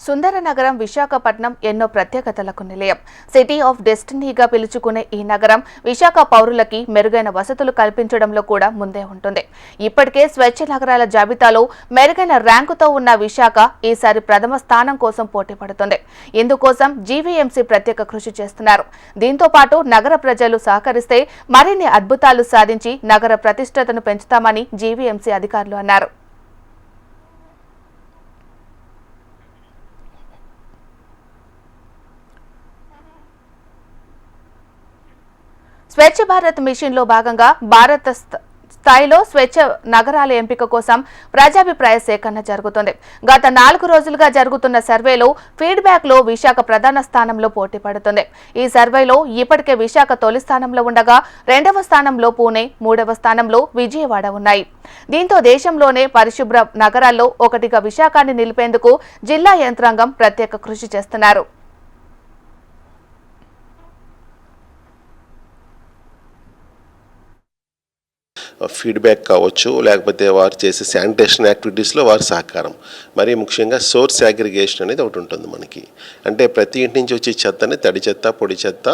సుందర నగరం విశాఖపట్నం ఎన్నో ప్రత్యేకతలకు నిలయం. సిటీ ఆఫ్ డెస్టినీగా పిలుచుకునే ఈ నగరం విశాఖ పౌరులకి మెరుగైన వసతులు కల్పించడంలో కూడా ముందే ఉంటుంది. ఇప్పటికే స్వచ్ఛ నగరాల జాబితాలో మెరుగైన ర్యాంకుతో ఉన్న విశాఖ ఈసారి ప్రథమ స్థానం కోసం పోటీ పడుతుంది. ఇందుకోసం జీవీఎంసీ ప్రత్యేక కృషి చేస్తున్నారు. దీంతో పాటు నగర ప్రజలు సహకరిస్తే మరిన్ని అద్భుతాలు సాధించి నగర ప్రతిష్టతను పెంచుతామని జీవీఎంసీ అధికారులు అన్నారు. స్వచ్ఛ భారత్ మిషన్ లో భాగంగా భారత స్థాయిలో స్వచ్ఛ నగరాల ఎంపిక కోసం ప్రజాభిప్రాయ సేకరణ జరుగుతుంది. గత 4 రోజులుగా జరుగుతున్న సర్వేలో ఫీడ్బ్యాక్ లో విశాఖ ప్రధాన స్థానంలో పోటీ పడుతుంది. ఈ సర్వేలో ఇప్పటికే విశాఖ తొలి స్థానంలో ఉండగా 2వ స్థానంలో పూణే, 3వ స్థానంలో విజయవాడ ఉన్నాయి. దీంతో దేశంలోనే పరిశుభ్ర నగరాల్లో ఒకటిగా విశాఖని నిలిపేందుకు జిల్లా యంత్రాంగం ప్రత్యేక కృషి చేస్తున్నారు. ఫీడ్బ్యాక్ కావచ్చు, లేకపోతే వారు చేసే శానిటేషన్ యాక్టివిటీస్లో వారి సహకారం, మరీ ముఖ్యంగా సోర్స్ అగ్రిగేషన్ అనేది ఒకటి ఉంటుంది మనకి. అంటే ప్రతి ఇంటి నుంచి వచ్చే చెత్తని తడి చెత్త, పొడి చెత్త,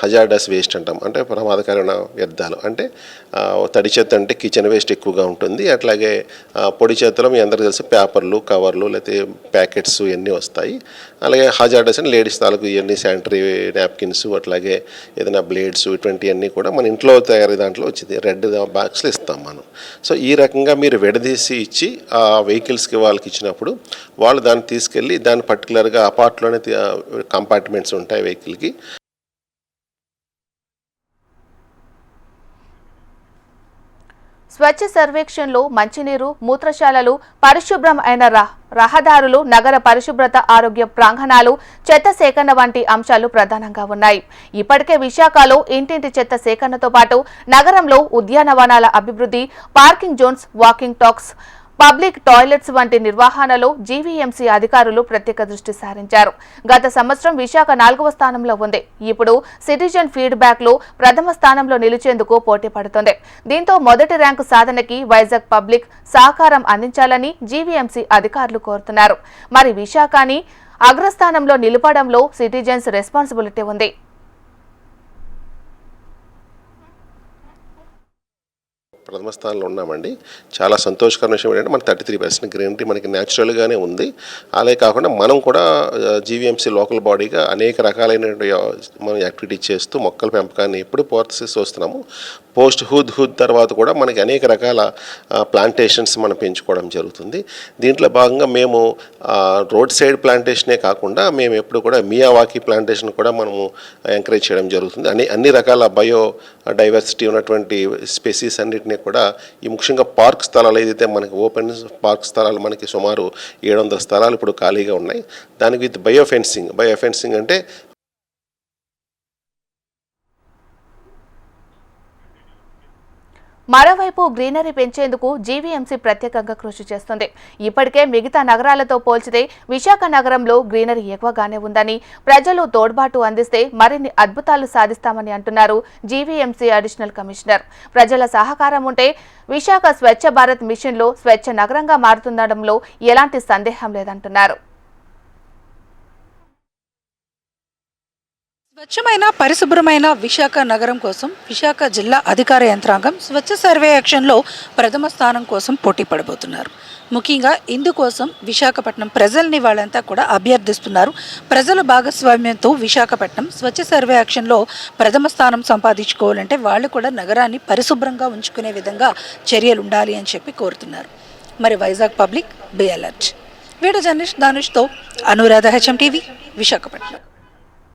హజార్డస్ వేస్ట్ అంటాం, అంటే ప్రమాదకరమైన వ్యర్థాలు. అంటే తడి చెత్త అంటే కిచెన్ వేస్ట్ ఎక్కువగా ఉంటుంది. అట్లాగే పొడి చెత్తలో మీ అందరికీ తెలిసి పేపర్లు, కవర్లు, లేకపోతే ప్యాకెట్స్ ఇవన్నీ వస్తాయి. అలాగే హజార్డస్ అని లేడీస్ తాలూకు ఇవన్నీ శానిటరీ నాప్కిన్స్, అట్లాగే ఏదైనా బ్లేడ్స్, ఇటువంటివన్నీ కూడా మన ఇంట్లో తయారీ దాంట్లో వచ్చింది రెడ్ బాక్స్లు ఇస్తాం మనం. సో ఈ రకంగా మీరు విడదీసి ఇచ్చి ఆ వెహికల్స్కి వాళ్ళకి ఇచ్చినప్పుడు వాళ్ళు దాన్ని తీసుకెళ్ళి దాన్ని పర్టికులర్గా అపార్ట్లోనే కంపార్ట్మెంట్స్ ఉంటాయి వెహికల్కి. స్వచ్ఛ సర్వేక్షణలో మంచినీరు, మూత్రశాలలు, పరిశుభ్రం అయిన రహదారులు, నగర పరిశుభ్రత, ఆరోగ్య ప్రాంగణాలు, చెత్త సేకరణ వంటి అంశాలు ప్రధానంగా ఉన్నాయి. ఇప్పటికే విశాఖలో ఇంటింటి చెత్త సేకరణతో పాటు నగరంలో ఉద్యానవనాల అభివృద్ధి, parking zones, walking tracks, public toilets వంటి నిర్వహణలో జీవీఎంసీ అధికారులు ప్రత్యేక దృష్టి సారించారు. గత సంవత్సరం విశాఖ 4వ స్థానంలో ఉంది. ఇప్పుడు సిటిజన్ ఫీడ్బ్యాక్ లో ప్రథమ స్థానంలో నిలిచేందుకు పోటీ పడుతుంది. దీంతో మొదటి ర్యాంకు సాధనకి వైజాగ్ పబ్లిక్ సహకారం అందించాలని జీవీఎంసీ అధికారులు కోరుతున్నారు. మరి విశాఖని అగ్రస్థానంలో నిలపడంలో సిటిజన్స్ రెస్పాన్సిబిలిటీ ఉంది. ప్రథమ స్థానంలో ఉన్నామండి. చాలా సంతోషకరమైన విషయం ఏంటంటే మనకి 33% గ్రీనరీ మనకి న్యాచురల్గానే ఉంది. అలాగే కాకుండా మనం కూడా జీవీఎంసీ లోకల్ బాడీగా అనేక రకాలైనటువంటి మనం యాక్టివిటీ చేస్తూ మొక్కల పెంపకాన్ని ఎప్పుడు ప్రోత్సహిస్తూ వస్తున్నాము. పోస్ట్ హుద్ తర్వాత కూడా మనకి అనేక రకాల ప్లాంటేషన్స్ మనం పెంచుకోవడం జరుగుతుంది. దీంట్లో భాగంగా మేము రోడ్ సైడ్ ప్లాంటేషనే కాకుండా మేము ఎప్పుడు కూడా మియావాకీ ప్లాంటేషన్ కూడా మనము ఎంకరేజ్ చేయడం జరుగుతుంది. అన్ని రకాల బయో డైవర్సిటీ ఉన్నటువంటి స్పెసీస్ అన్నిటినీ కూడా ఈ ముఖ్యంగా పార్క్ స్థలాలు ఏదైతే మనకి ఓపెన్ పార్క్ స్థలాలు మనకి సుమారు 700 స్థలాలు ఇప్పుడు ఖాళీగా ఉన్నాయి. దానికి విత్ బయోఫెన్సింగ్ అంటే మరోవైపు గ్రీనరీ పెంచేందుకు జీవీఎంసీ ప్రత్యేకంగా కృషి చేస్తుంది. ఇప్పటికే మిగతా నగరాలతో పోల్చితే విశాఖ నగరంలో గ్రీనరీ ఎక్కువగానే ఉందని, ప్రజలు తోడ్పాటు అందిస్తే మరిన్ని అద్భుతాలు సాధిస్తామని అంటున్నారు జీవీఎంసీ అడిషనల్ కమిషనర్. ప్రజల సహకారం ఉంటే విశాఖ స్వచ్ఛ భారత్ మిషన్లో స్వచ్ఛ నగరంగా మారుతుండడంలో ఎలాంటి సందేహం లేదంటున్నారు. స్వచ్ఛమైన పరిశుభ్రమైన విశాఖ నగరం కోసం విశాఖ జిల్లా అధికార యంత్రాంగం స్వచ్ఛ సర్వే యాక్షన్లో ప్రథమ స్థానం కోసం పోటీ పడబోతున్నారు. ముఖ్యంగా ఇందుకోసం విశాఖపట్నం ప్రజల్ని వాళ్ళంతా కూడా అభ్యర్థిస్తున్నారు. ప్రజల భాగస్వామ్యంతో విశాఖపట్నం స్వచ్ఛ సర్వే యాక్షన్లో ప్రథమ స్థానం సంపాదించుకోవాలంటే వాళ్ళు కూడా నగరాన్ని పరిశుభ్రంగా ఉంచుకునే విధంగా చర్యలు ఉండాలి అని చెప్పి కోరుతున్నారు. మరి Vizag public be alert. Video journalist దానుష్తో అనురాధ, HM టీవీ, విశాఖపట్నం.